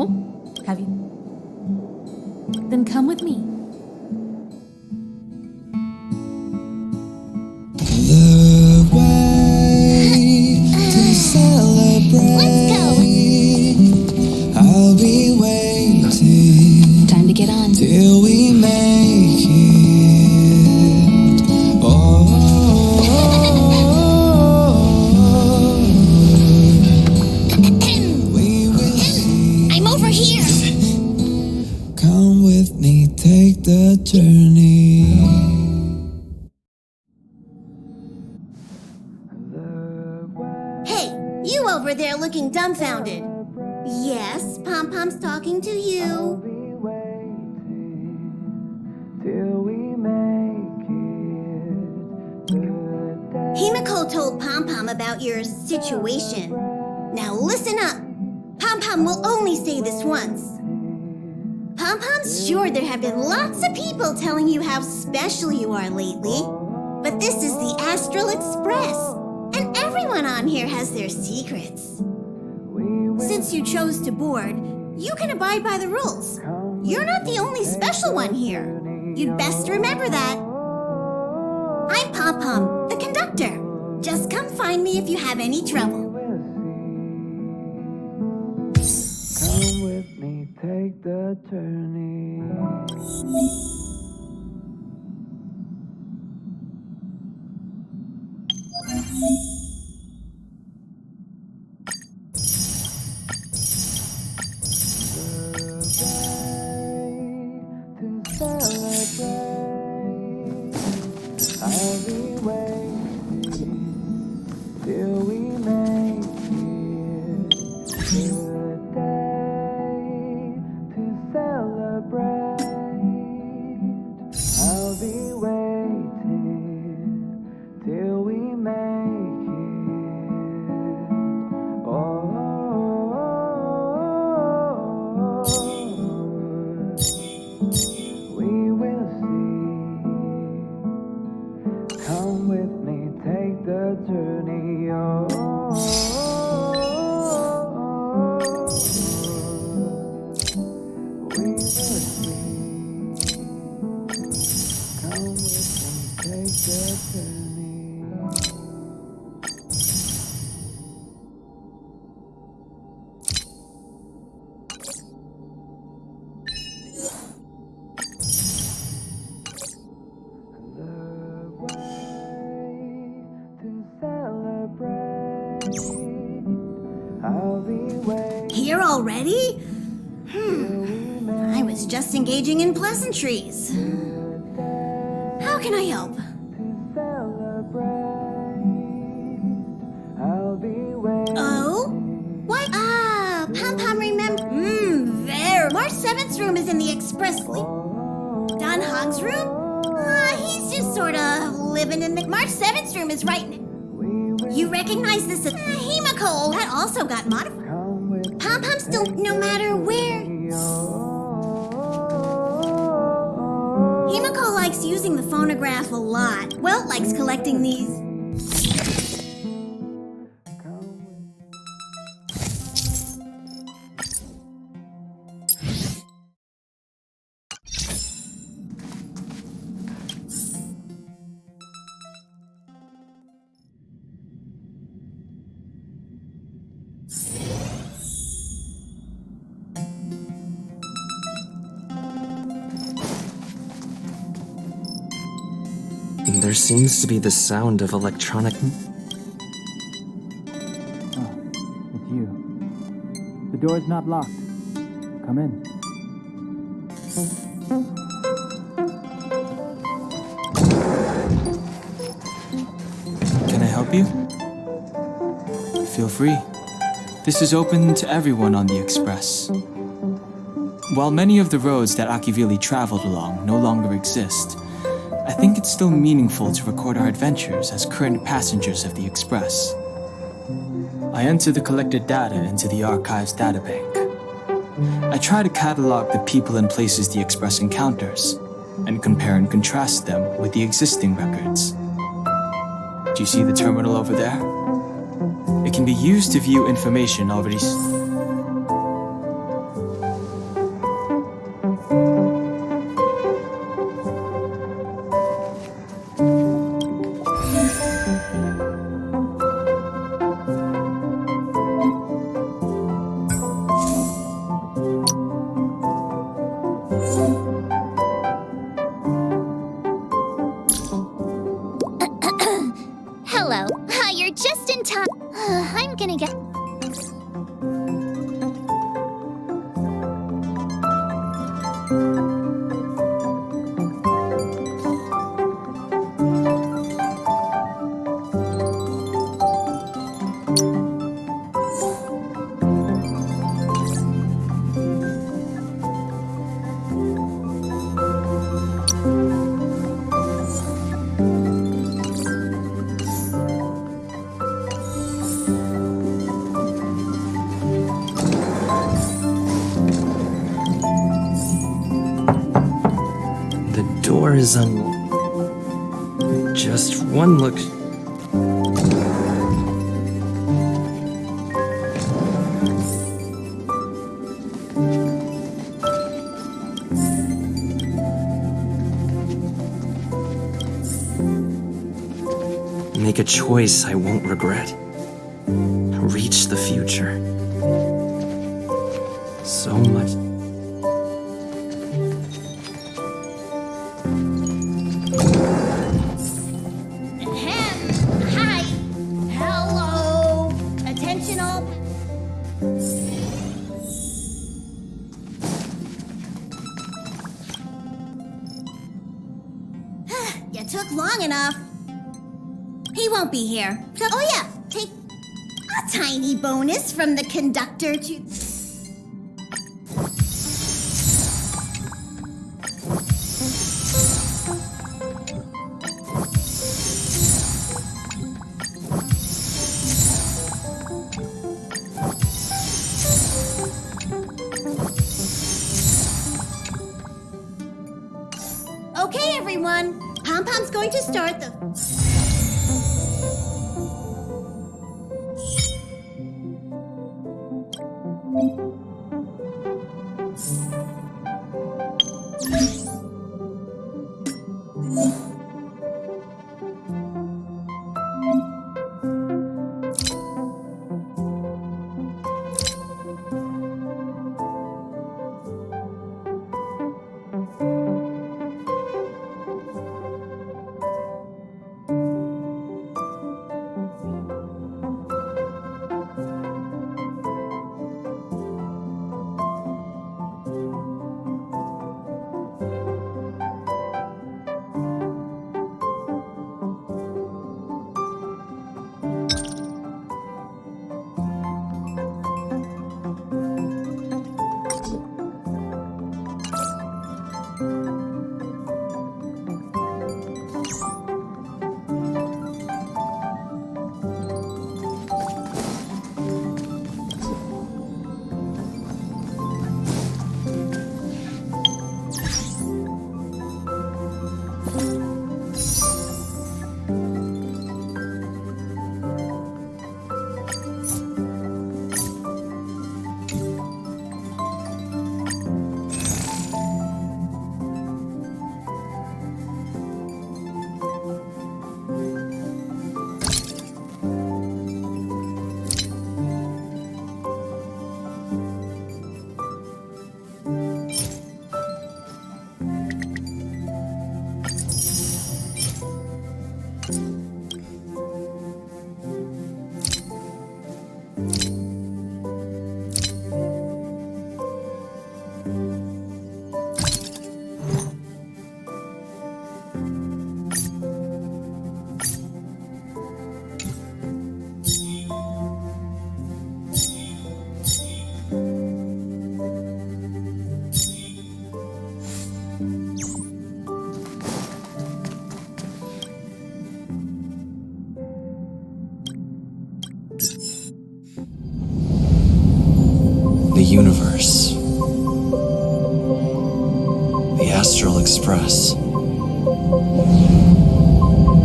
Oh? Have you? Then come with me. The way to celebrate. Let's go. I'll be waiting. Time to get on. Till we make it. We will see. I'm over here. Come with me, take the journey. Hey, you over there looking dumbfounded. Yes, Pom-Pom's talking to you. Himiko told Pom-Pom about your situation. Now listen up. Pom-Pom will only say this once. Pom-Pom's sure there have been lots of people telling you how special you are lately. But this is the Astral Express, and everyone on here has their secrets. Since you chose to board, you can abide by the rules. You're not the only special one here. You'd best remember that. I'm Pom-Pom, the conductor. Just come find me if you have any trouble. Come with me, take the journey. I'll be waiting till we make it. Good day to celebrate. I'll be waiting till we make it. We will see. Come with me, take the journey. We will see. Come with me, take the journey. Here already? I was just engaging in pleasantries. How can I help? Oh? What? Pom-Pom remember. There. March 7th's room is in the express fleet. Don Hog's room? He's just sort of living in the... March 7th's room is right... You recognize this as... Himiko, that also got modified. Pom-Pom still, no matter where... Himiko likes using the phonograph a lot. Welt likes collecting these... There seems to be the sound of electronic... Oh, it's you. The door's not locked. Come in. Can I help you? Feel free. This is open to everyone on the Express. While many of the roads that Akivili traveled along no longer exist, I think it's still meaningful to record our adventures as current passengers of the Express. I enter the collected data into the Archives databank. I try to catalog the people and places the Express encounters, and compare and contrast them with the existing records. Do you see the terminal over there? It can be used to view information already... door is just one look. Make a choice I won't regret. Reach the future. So much. Hi. Hello. Attention all. You took long enough. He won't be here. So, oh yeah, take a tiny bonus from the conductor to... Okay, everyone. Pom-Pom's going to start the... The universe. The astral express.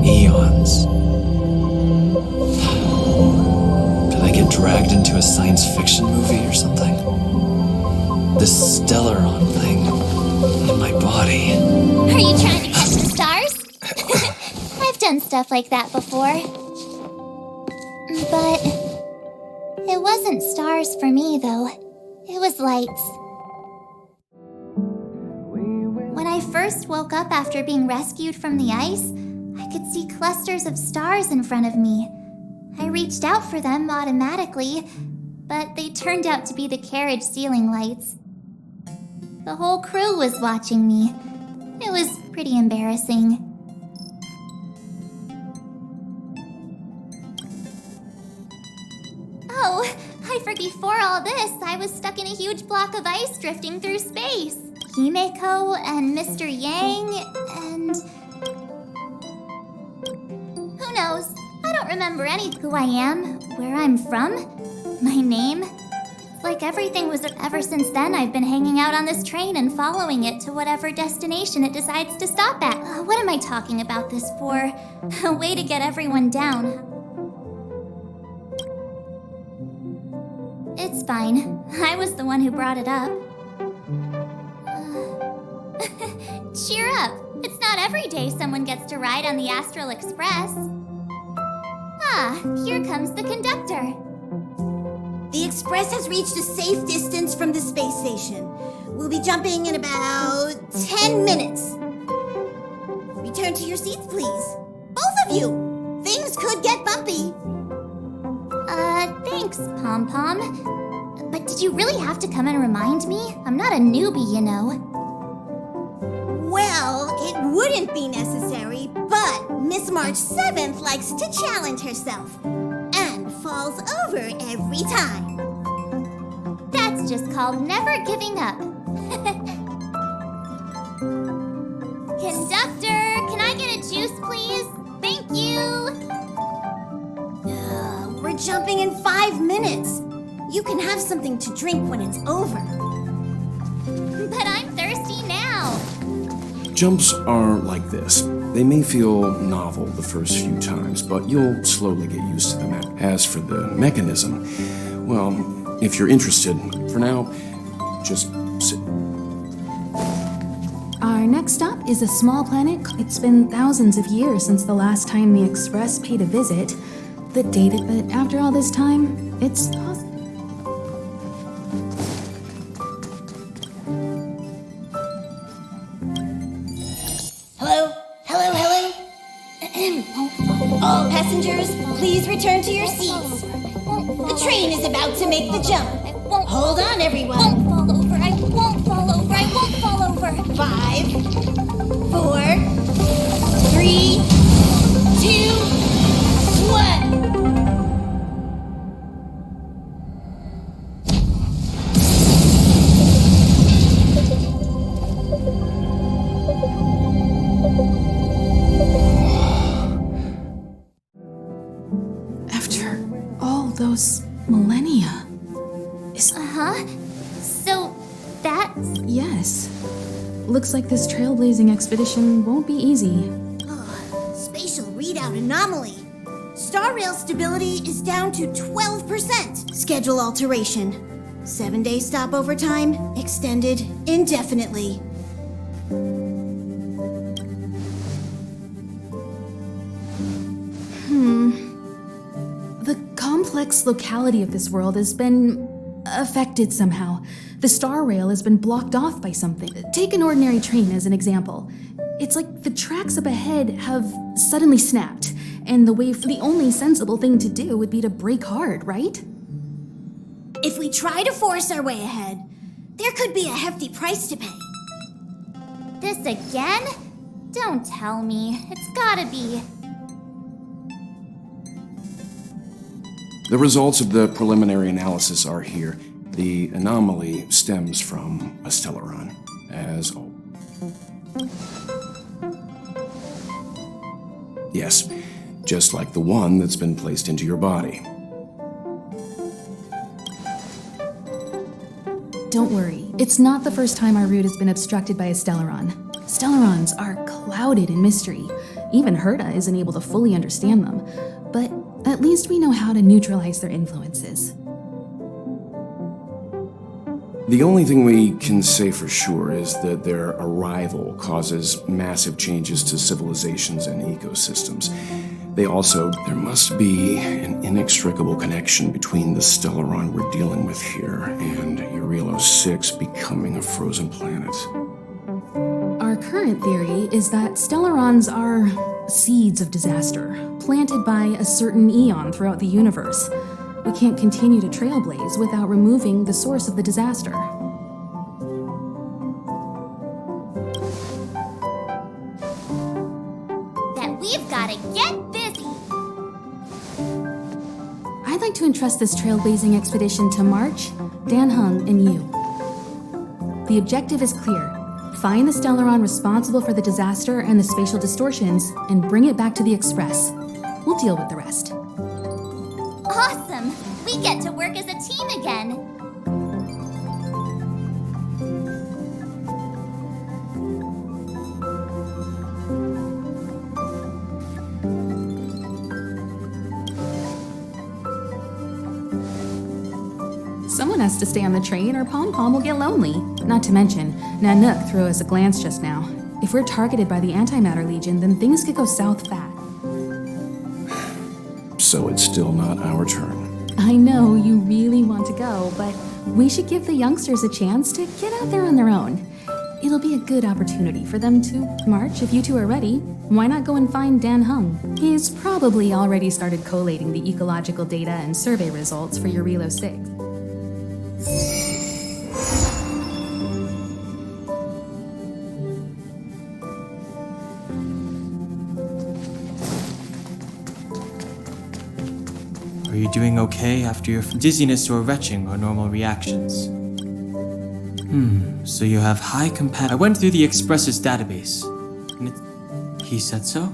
Eons. Did I get dragged into a science fiction movie or something? This Stellaron thing in my body. Are you trying to catch the stars? I've done stuff like that before. But it wasn't stars for me, though. It was lights. When I first woke up after being rescued from the ice, I could see clusters of stars in front of me. I reached out for them automatically, but they turned out to be the carriage ceiling lights. The whole crew was watching me. It was pretty embarrassing. Oh, I forgot before all this, I was stuck in a huge block of ice drifting through space. Himeko and Mr. Yang and... who knows? I don't remember who I am, where I'm from, my name. It's like everything was. Ever since then, I've been hanging out on this train and following it to whatever destination it decides to stop at. What am I talking about this for? A way to get everyone down. It's fine. I was the one who brought it up. Cheer up. It's not every day someone gets to ride on the Astral Express. Ah, here comes the conductor. The Express has reached a safe distance from the space station. We'll be jumping in about 10 minutes. Return to your seats, please. Both of you! Things could get bumpy. Thanks, Pom Pom. But did you really have to come and remind me? I'm not a newbie, you know. Well, it wouldn't be necessary, but Miss March 7th likes to challenge herself and falls over every time. That's just called never giving up. Conductor, can I get a juice, please? Thank you. We're jumping in 5 minutes. You can have something to drink when it's over. But I'm thirsty now. Jumps are like this. They may feel novel the first few times, but you'll slowly get used to them. As for the mechanism, well, if you're interested, for now, just sit. Our next stop is a small planet. It's been thousands of years since the last time the Express paid a visit. The data, but after all this time, it's possible. Hello? Hello, hello? All passengers, please return to your seats. The train is about to make the jump. Hold on, everyone. I won't fall over. I won't fall over. I won't fall over. 5, 4, 3, 2, 1. After all those millennia. So, that's... Yes. Looks like this trailblazing expedition won't be easy. Spatial readout anomaly. Star Rail stability is down to 12%. Schedule alteration. 7-day stopover time extended indefinitely. The complex locality of this world has been affected somehow. The Star Rail has been blocked off by something. Take an ordinary train as an example. It's like the tracks up ahead have suddenly snapped, and the only sensible thing to do would be to brake hard, right? If we try to force our way ahead, there could be a hefty price to pay. This again? Don't tell me. It's gotta be. The results of the preliminary analysis are here. The anomaly stems from a stellaron, as all. Yes, just like the one that's been placed into your body. Don't worry, it's not the first time our route has been obstructed by a stellaron. Stellarons are clouded in mystery. Even Herta isn't able to fully understand them, but at least we know how to neutralize their influences. The only thing we can say for sure is that their arrival causes massive changes to civilizations and ecosystems. There must be an inextricable connection between the stellaron we're dealing with here and Eurilo 6 becoming a frozen planet. Our current theory is that stellarons are seeds of disaster, planted by a certain eon throughout the universe. We can't continue to trailblaze without removing the source of the disaster. That we've gotta get busy. I'd like to entrust this trailblazing expedition to March, Dan Hung, and you. The objective is clear. Find the stellaron responsible for the disaster and the spatial distortions, and bring it back to the Express. We'll deal with the rest. Awesome! We get to work as a team again. want us to stay on the train or Pom Pom will get lonely. Not to mention, Nanook threw us a glance just now. If we're targeted by the Antimatter Legion, then things could go south fast. So it's still not our turn. I know you really want to go, but we should give the youngsters a chance to get out there on their own. It'll be a good opportunity for them to march if you two are ready. Why not go and find Dan Hung? He's probably already started collating the ecological data and survey results for your Relo 6. Are you doing okay after your dizziness or retching are normal reactions? So you have high I went through the Express's database, and he said so?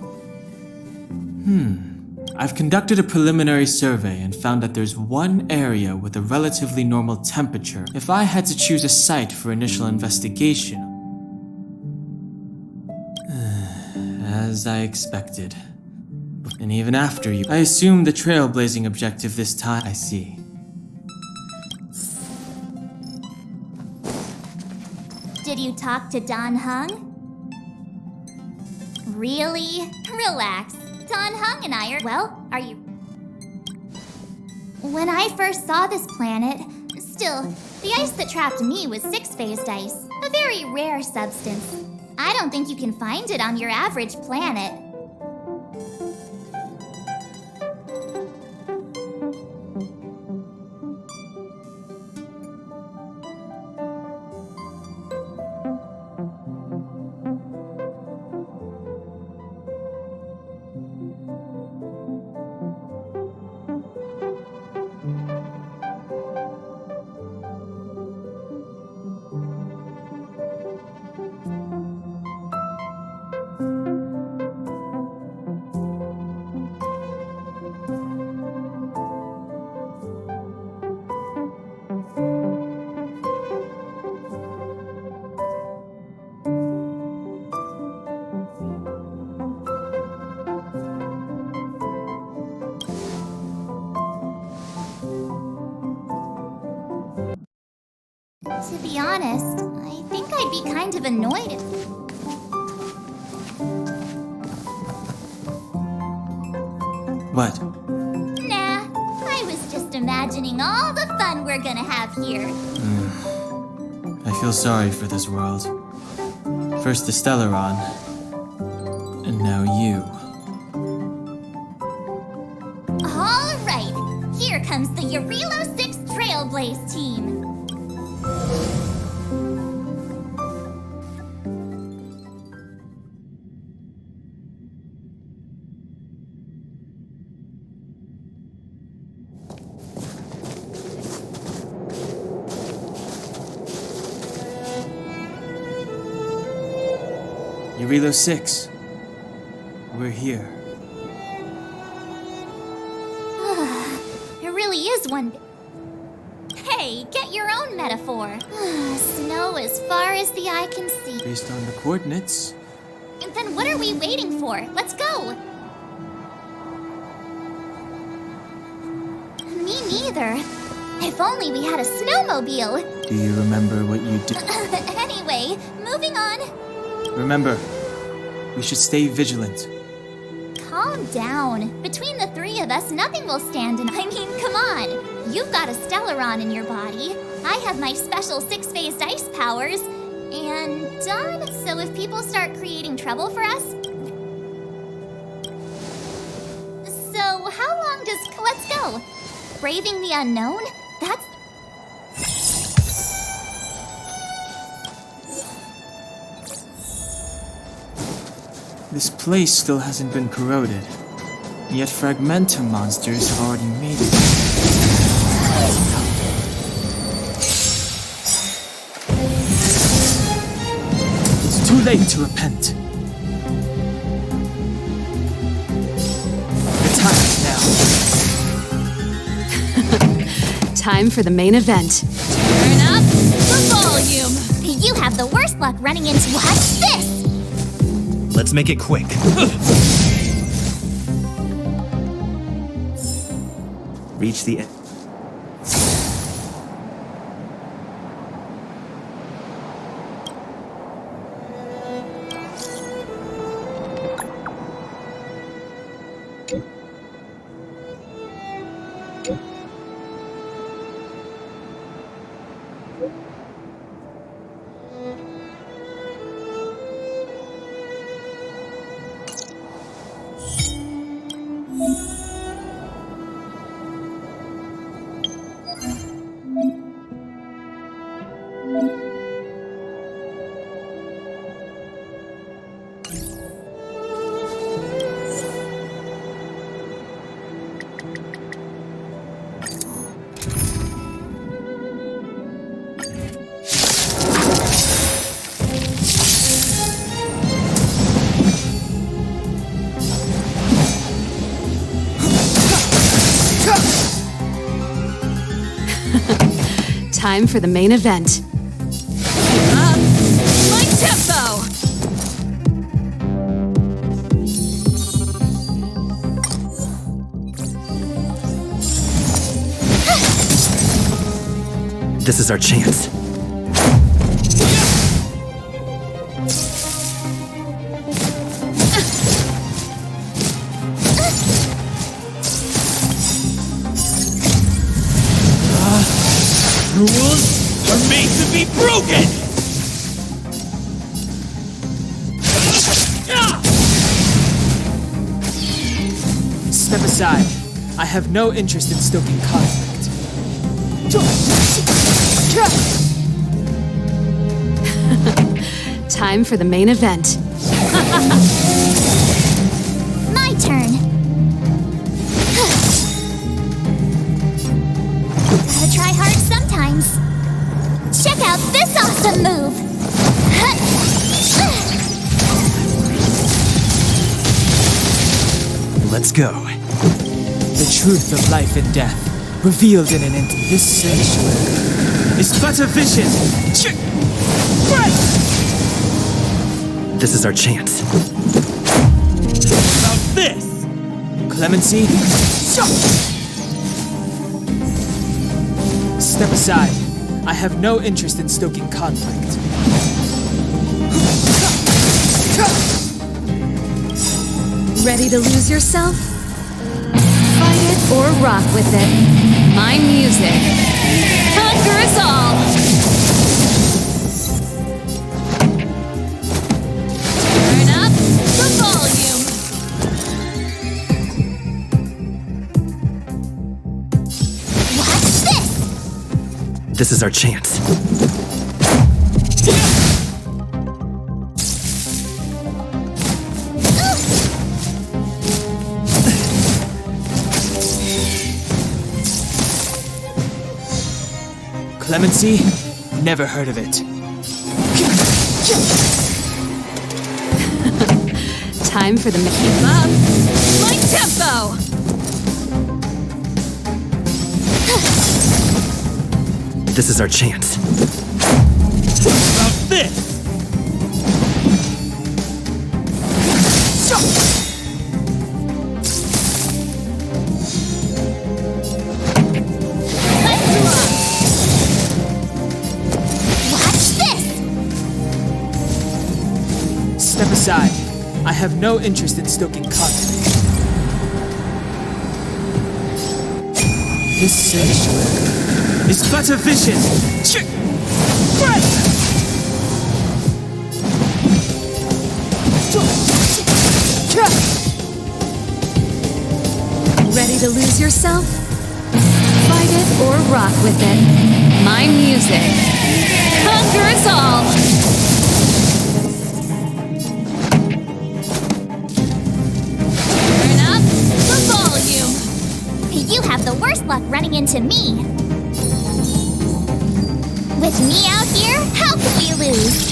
I've conducted a preliminary survey and found that there's one area with a relatively normal temperature. If I had to choose a site for initial investigation, as I expected. And even after you, I assumed the trailblazing objective this time. I see. Did you talk to Don Hung? Really? Relax. Don Hung and I are... Well, are you... When I first saw this planet, still, the ice that trapped me was six-phased ice, a very rare substance. I don't think you can find it on your average planet. To be honest, I think I'd be kind of annoyed if... What? Nah, I was just imagining all the fun we're gonna have here. I feel sorry for this world. First the Stellaron, and now you. All right, here comes the Relo 6 Trailblaze team. Relo 6. We're here. It really is one... Hey, get your own metaphor. Snow as far as the eye can see. Based on the coordinates. Then what are we waiting for? Let's go! Me neither. If only we had a snowmobile. Do you remember what you did? Anyway, moving on. Remember, we should stay vigilant. Calm down. Between the three of us, nothing will stand in... I mean, come on. You've got a Stellaron in your body. I have my special six-phased ice powers. And Don, so if people start creating trouble for us... So, how long does... Let's go. Braving the unknown? That's... This place still hasn't been corroded. Yet Fragmentum monsters have already made it. It's too late to repent. The time is now. Time for the main event. Turn up the volume! You have the worst luck running into... What's this? Let's make it quick. Reach the end. Time for the main event. Keep up my tempo! This is our chance. Rules are made to be broken! Step aside. I have no interest in stoking conflict. Time for the main event. My turn. Gotta try hard sometimes. Check out this awesome move! Let's go. The truth of life and death, revealed in an instant. This sanctuary is but a vision. This is our chance. About this! Clemency, step aside. I have no interest in stoking conflict. Ready to lose yourself? Fight it or rock with it. My music. Conquer us all! Turn up the volume. Watch this! This is our chance. Clemency? Never heard of it. Time for the keep up my tempo. This is our chance. About this! Step aside. I have no interest in stoking conflict. This sanctuary is but a vision. Ready to lose yourself? Fight it or rock with it. My music. Conquer us all! Turn up the volume. You have the worst luck running into me. With me out here, how could we lose?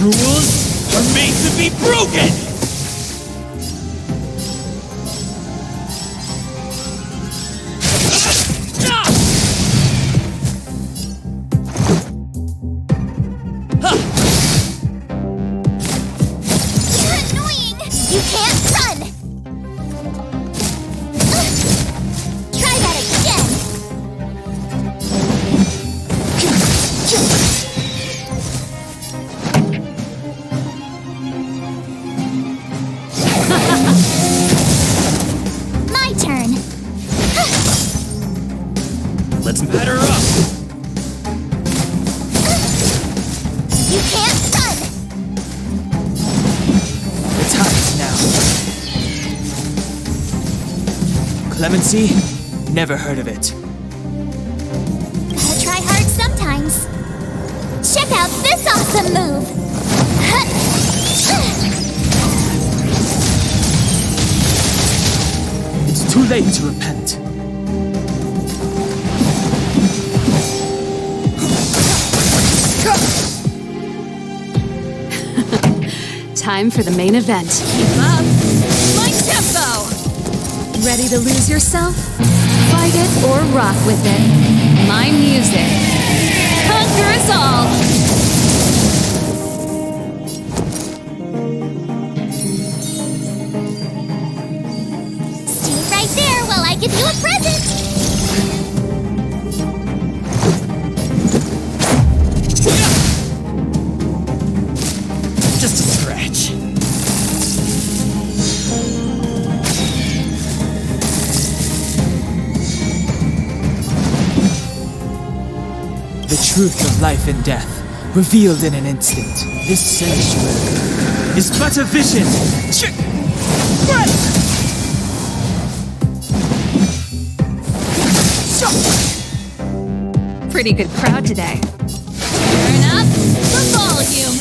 Rules are made to be broken! You're annoying! You can't run! Try that again! My turn! Let's batter up! You can't run! The time is now. Clemency? Never heard of it. Gotta try hard sometimes. Check out this awesome move! It's too late to repent. Time for the main event. Keep up my tempo. Ready to lose yourself? Fight it or rock with it. My music. Conquer us all! Stay right there while I give you a present! Just a scratch. The truth of life and death, revealed in an instant. This sanctuary is but a vision. Pretty good crowd today. Turn up the volume!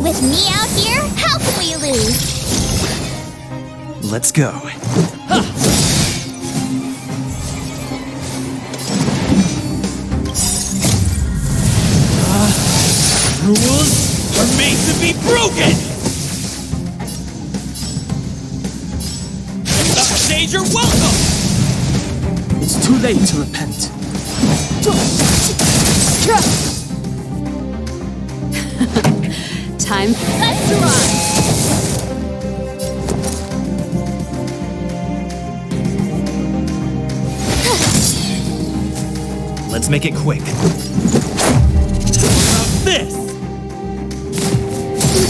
With me out here, how can we lose? Let's go. Rules are made to be broken! If not stage, you're welcome! It's too late to repent. Time. Let's run! Let's make it quick. This!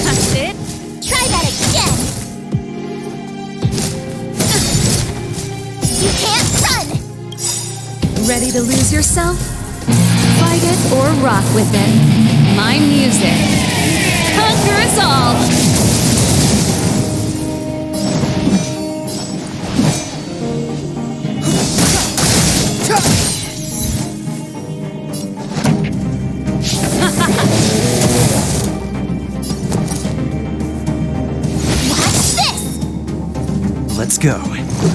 That's it. Try that again. You can't run. Ready to lose yourself? Fight it or rock with it. My music. Conquer us all! Watch this. Let's go.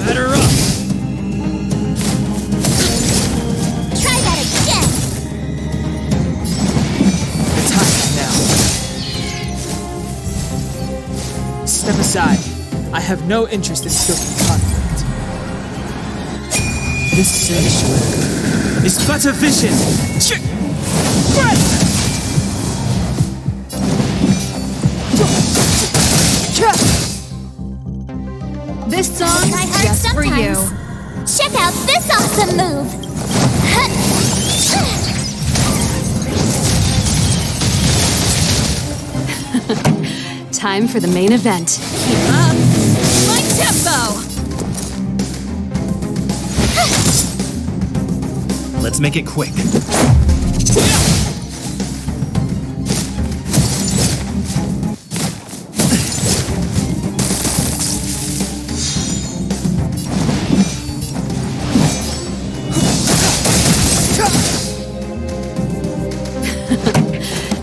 Better up! Try that again. The time is now. Step aside. I have no interest in stoking conflict. This sanctuary is but a vision. This song I is heard just for you. sometimes. Check out this awesome move. Time for the main event. Keep up my tempo! Let's make it quick.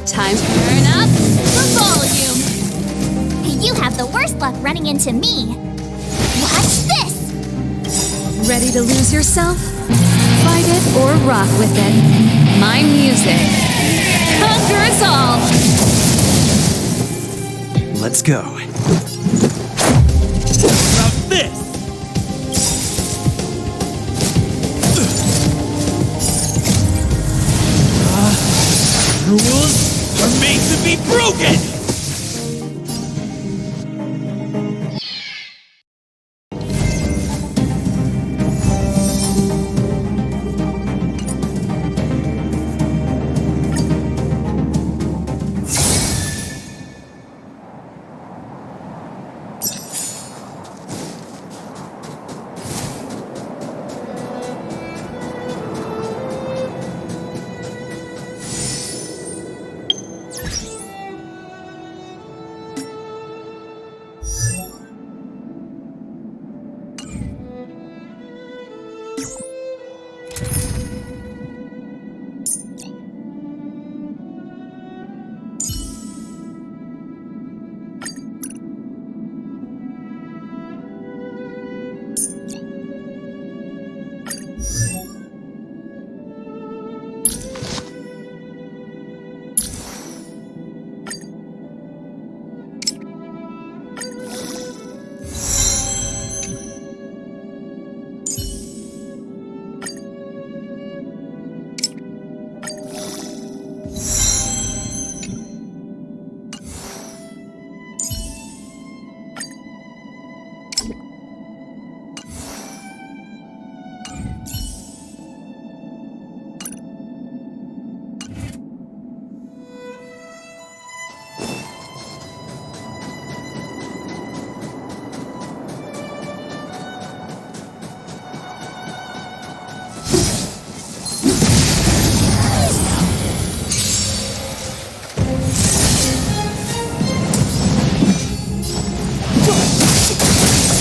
Time. Turn up the volume. You have the worst luck running into me. Watch this. Ready to lose yourself? Fight it or rock with it. My music. Conquer us all! Let's go. About this! Rules are made to be broken!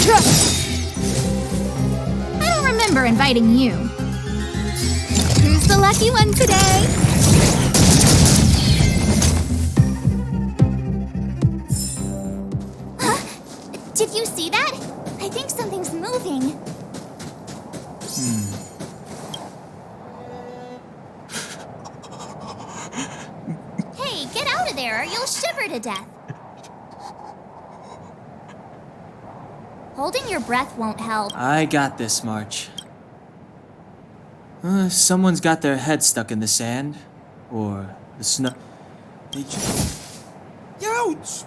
I don't remember inviting you. Who's the lucky one today? Huh? Did you see that? I think something's moving. Hey, get out of there or you'll shiver to death. Holding your breath won't help. I got this, March. Someone's got their head stuck in the sand. Or the snow. Ouch!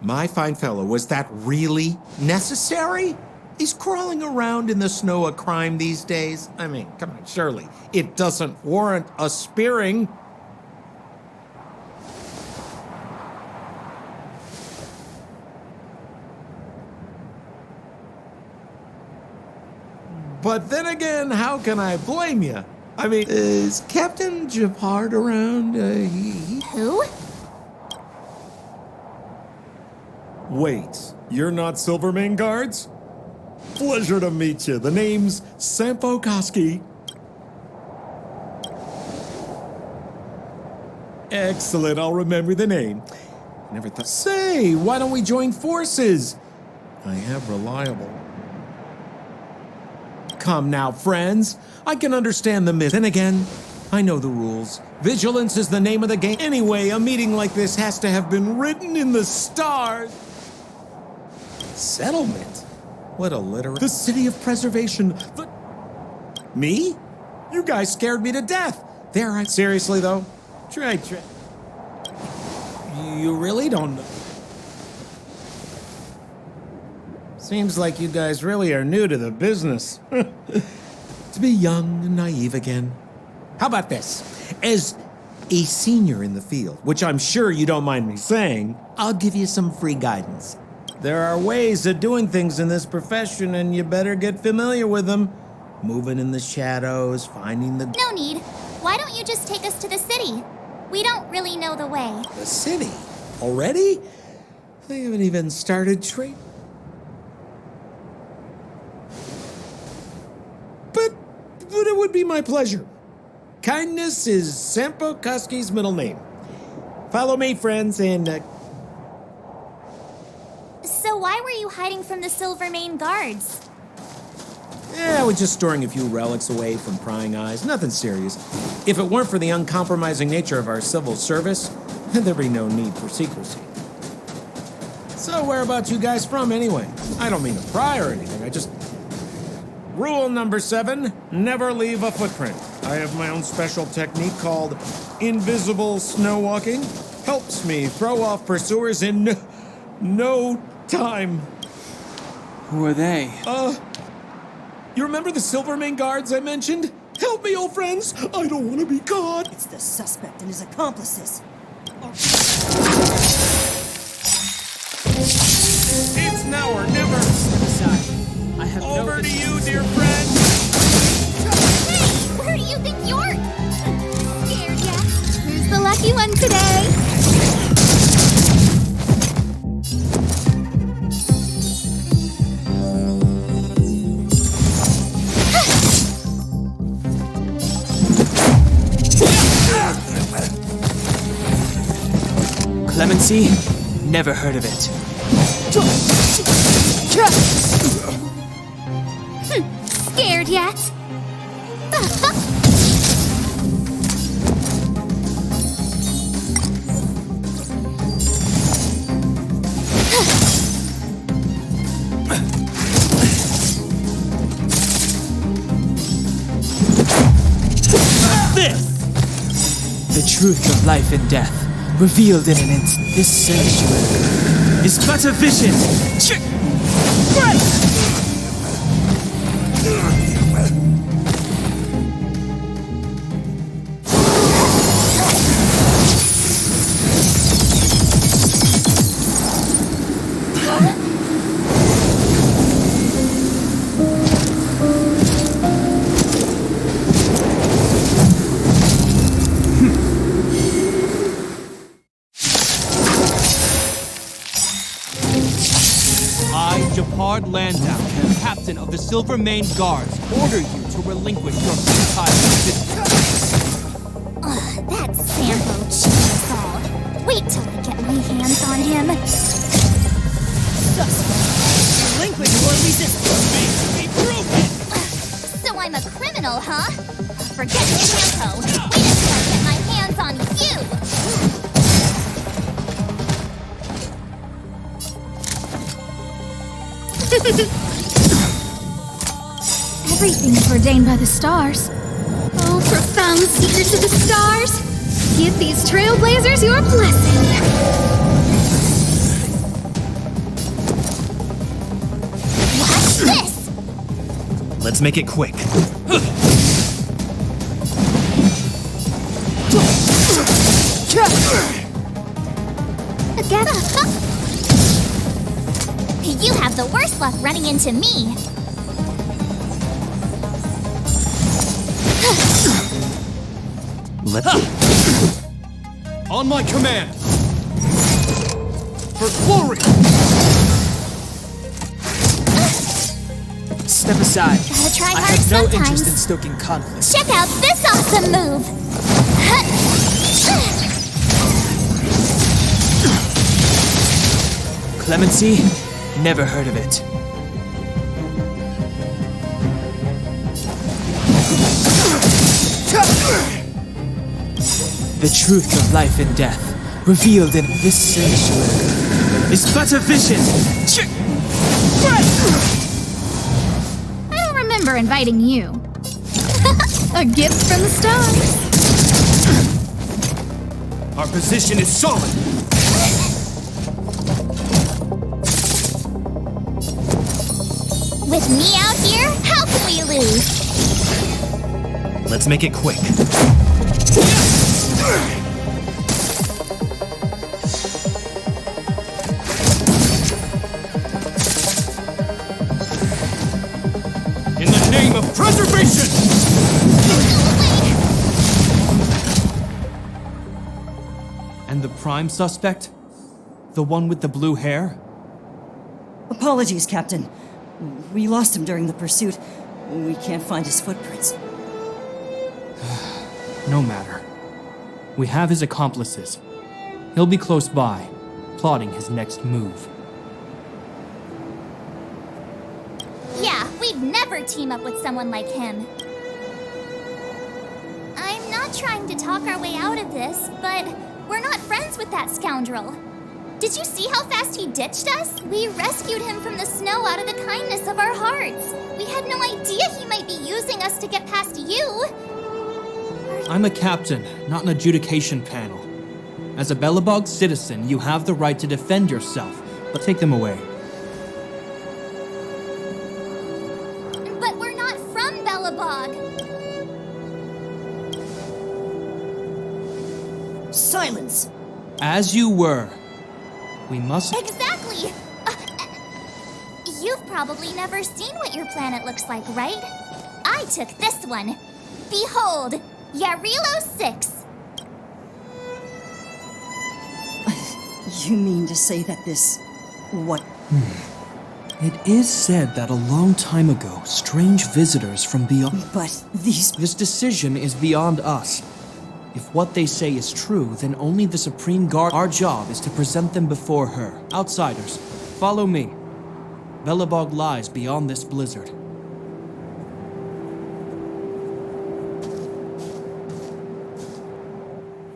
My fine fellow, was that really necessary? Is crawling around in the snow a crime these days? I mean, come on, surely. It doesn't warrant a spearing. But then again, how can I blame you? I mean, is Captain Japard around? Who? Wait, you're not Silvermane Guards? Pleasure to meet you. The name's Sampo Koski. Excellent, I'll remember the name. Never thought. Say, why don't we join forces? I have reliable. Come now, friends. I can understand the myth. Then again, I know the rules. Vigilance is the name of the game. Anyway, a meeting like this has to have been written in the stars. Settlement? What a literate. The city of preservation. Me? You guys scared me to death. There, I. Seriously, though? Try. You really don't know. Seems like you guys really are new to the business. To be young and naive again. How about this? As a senior in the field, which I'm sure you don't mind me saying, I'll give you some free guidance. There are ways of doing things in this profession, and you better get familiar with them. Moving in the shadows, finding the... No need. Why don't you just take us to the city? We don't really know the way. The city? Already? I haven't even started training. But it would be my pleasure. Kindness is Sampo Koski's middle name. Follow me, friends, and... So why were you hiding from the Silvermane Guards? I was just storing a few relics away from prying eyes. Nothing serious. If it weren't for the uncompromising nature of our civil service, there'd be no need for secrecy. So whereabouts you guys from, anyway? I don't mean to pry or anything, I just... Rule number 7, never leave a footprint. I have my own special technique called invisible snow walking. Helps me throw off pursuers in no time. Who are they? You remember the Silvermane Guards I mentioned? Help me, old friends! I don't want to be caught! It's the suspect and his accomplices. It's now or never! Step aside. I have Over to you, dear friend! Hey, where do you think you're... scared yet? Who's the lucky one today? Clemency? Never heard of it. Scared yet? The truth of life and death, revealed in an instant. This sanctuary is but a vision. Japard Landau, captain of the Silver Mane Guards, order you to relinquish your futile existence. Ugh, that Sampo cheats all. Wait till I get my hands on him. Relinquish your resistance made to be broken! So I'm a criminal, huh? Forget Sampo. Wait until I get my hands on you. Everything's ordained by the stars. Oh, profound seekers of the stars, give these trailblazers your blessing. Watch this! Let's make it quick. You have the worst luck running into me. On my command! For glory! Step aside. Gotta try I hard have no sometimes. interest in stoking conflict. Check out this awesome move! Clemency? Never heard of it. The truth of life and death, revealed in this sanctuary, is but a vision. I don't remember inviting you. A gift from the stars. Our position is solid! With me out here, how can we lose? Let's make it quick. In the name of preservation! And the prime suspect? The one with the blue hair? Apologies, Captain. We lost him during the pursuit. We can't find his footprints. No matter. We have his accomplices. He'll be close by, plotting his next move. Yeah, we'd never team up with someone like him. I'm not trying to talk our way out of this, but we're not friends with that scoundrel. Did you see how fast he ditched us? We rescued him from the snow out of the kindness of our hearts. We had no idea he might be using us to get past you. I'm a captain, not an adjudication panel. As a Belobog citizen, you have the right to defend yourself, but take them away. But we're not from Belobog. Silence! As you were. We must... Exactly! You've probably never seen what your planet looks like, right? I took this one. Behold, Yarilo 6. You mean to say that this... what? It is said that a long time ago, strange visitors from beyond... But these... This decision is beyond us. If what they say is true, then only the Supreme Guard... Our job is to present them before her. Outsiders, follow me. Belobog lies beyond this blizzard.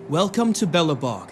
Welcome to Belobog.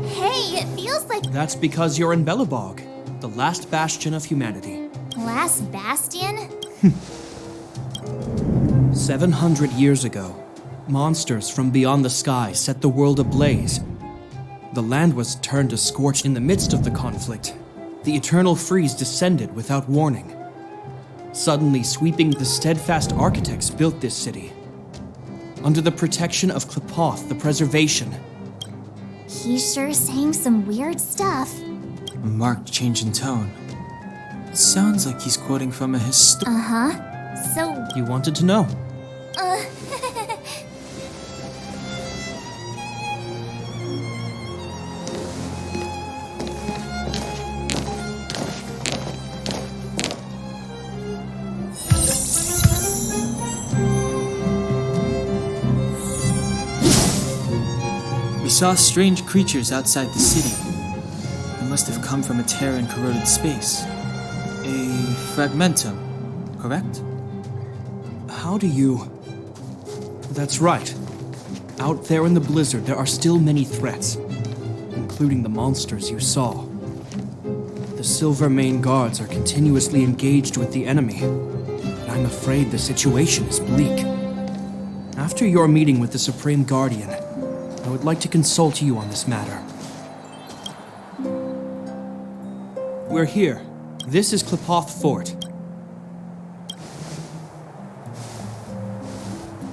Hey, it feels like... That's because you're in Belobog, the last bastion of humanity. Last bastion? 700 years ago, monsters from beyond the sky set the world ablaze. The land was turned to scorch in the midst of the conflict. The eternal freeze descended without warning. Suddenly sweeping, the steadfast architects built this city. Under the protection of Klepoth, the preservation. He's sure saying some weird stuff. A marked change in tone. It sounds like he's quoting from a So, You wanted to know. We saw strange creatures outside the city. They must have come from a tear in corroded space. A fragmentum, correct? How do you... That's right. Out there in the blizzard, there are still many threats, including the monsters you saw. The Silver Mane Guards are continuously engaged with the enemy, and I'm afraid the situation is bleak. After your meeting with the Supreme Guardian, I would like to consult you on this matter. We're here. This is Klepoth Fort.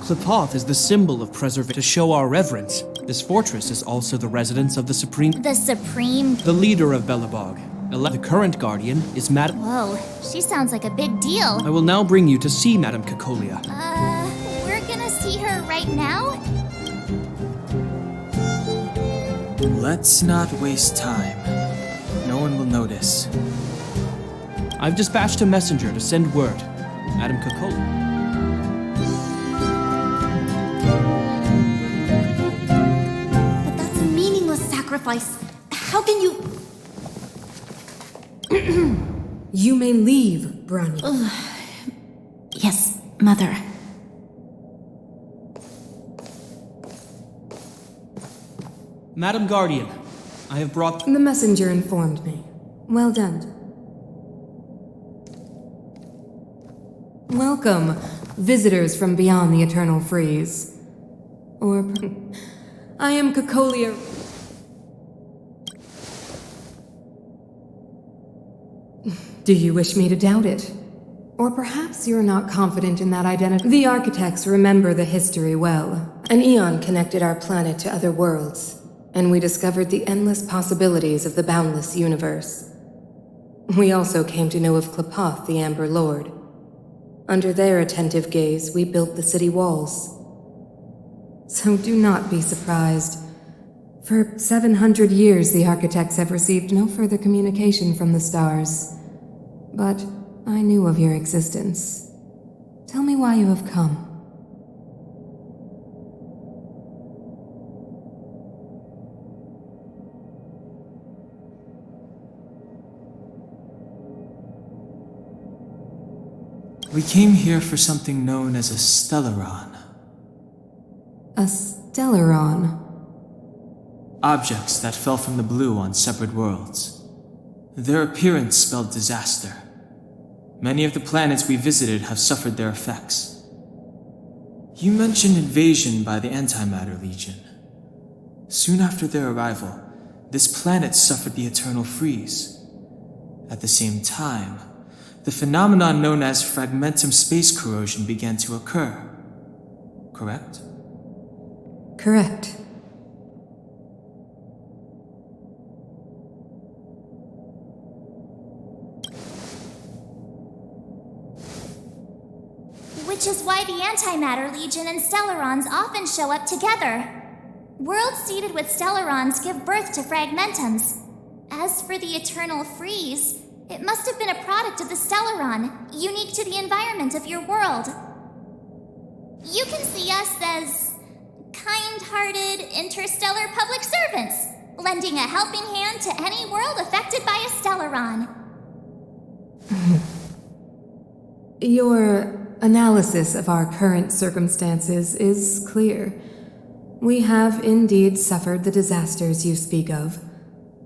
Klepoth is the symbol of preservation. To show our reverence, this fortress is also the residence of the Supreme... the Supreme... The leader of Belobog. The current guardian is Madam... Whoa, she sounds like a big deal. I will now bring you to see Madam Cacolia. We're gonna see her right now? Let's not waste time. No one will notice. I've dispatched a messenger to send word. Madam Cacolia. But that's a meaningless sacrifice. How can you... You may leave, Branya. Yes, Mother. Madam Guardian, I have brought... The messenger informed me. Well done. Welcome, visitors from beyond the eternal freeze. Or... I am Cacolia... Do you wish me to doubt it? Or perhaps you're not confident in that identity? The architects remember the history well. An eon connected our planet to other worlds, and we discovered the endless possibilities of the boundless universe. We also came to know of Klepoth, the Amber Lord. Under their attentive gaze, we built the city walls. So do not be surprised. For 700 years, the architects have received no further communication from the stars. But I knew of your existence. Tell me why you have come. We came here for something known as a Stellaron. A Stellaron? Objects that fell from the blue on separate worlds. Their appearance spelled disaster. Many of the planets we visited have suffered their effects. You mentioned invasion by the Antimatter Legion. Soon after their arrival, this planet suffered the eternal freeze. At the same time, the phenomenon known as fragmentum space corrosion began to occur. Correct? Correct. Which is why the Antimatter Legion and Stellarons often show up together. Worlds seeded with Stellarons give birth to fragmentums. As for the eternal freeze, it must have been a product of the Stellaron, unique to the environment of your world. You can see us as kind-hearted interstellar public servants, lending a helping hand to any world affected by a Stellaron. Your analysis of our current circumstances is clear. We have indeed suffered the disasters you speak of,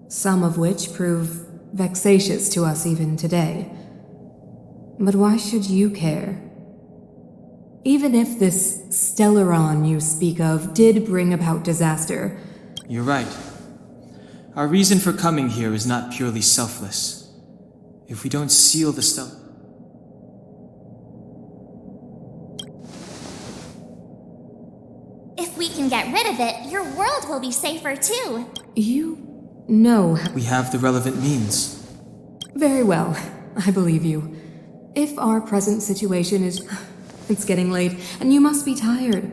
some of which prove vexatious to us even today. But why should you care? Even if this Stellaron you speak of did bring about disaster. You're right. Our reason for coming here is not purely selfless. If we don't seal the If we can get rid of it, your world will be safer too. You know. We have the relevant means. Very well, I believe you. If our present situation is... It's getting late, and you must be tired.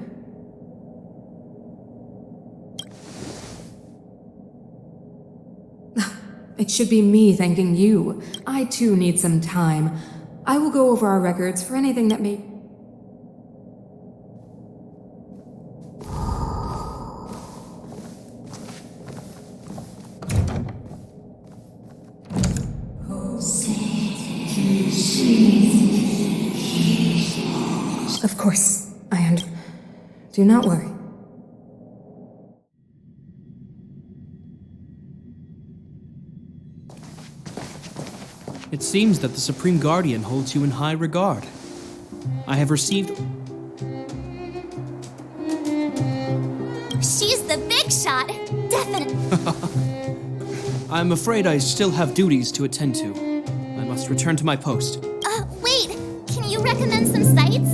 It should be me thanking you. I too need some time. I will go over our records for anything that may... Of course, do not worry. It seems that the Supreme Guardian holds you in high regard. I have received... She's the big shot. Definitely. I'm afraid I still have duties to attend to. I must return to my post. Wait. Can you recommend some sites?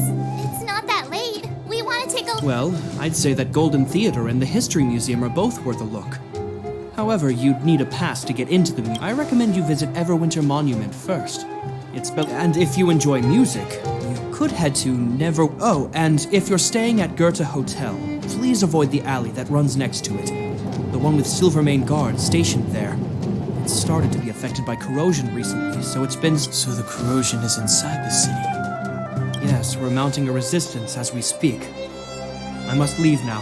It's not that late. We want to take a... Well, I'd say that Golden Theater and the History Museum are both worth a look. However, you'd need a pass to get into the museum. I recommend you visit Everwinter Monument first. And if you enjoy music, you could head to Oh, and if you're staying at Goethe Hotel, please avoid the alley that runs next to it. The one with Silvermane guards stationed there. It's started to be affected by corrosion recently, so it's been... So the corrosion is inside the city? Yes, we're mounting a resistance as we speak. I must leave now.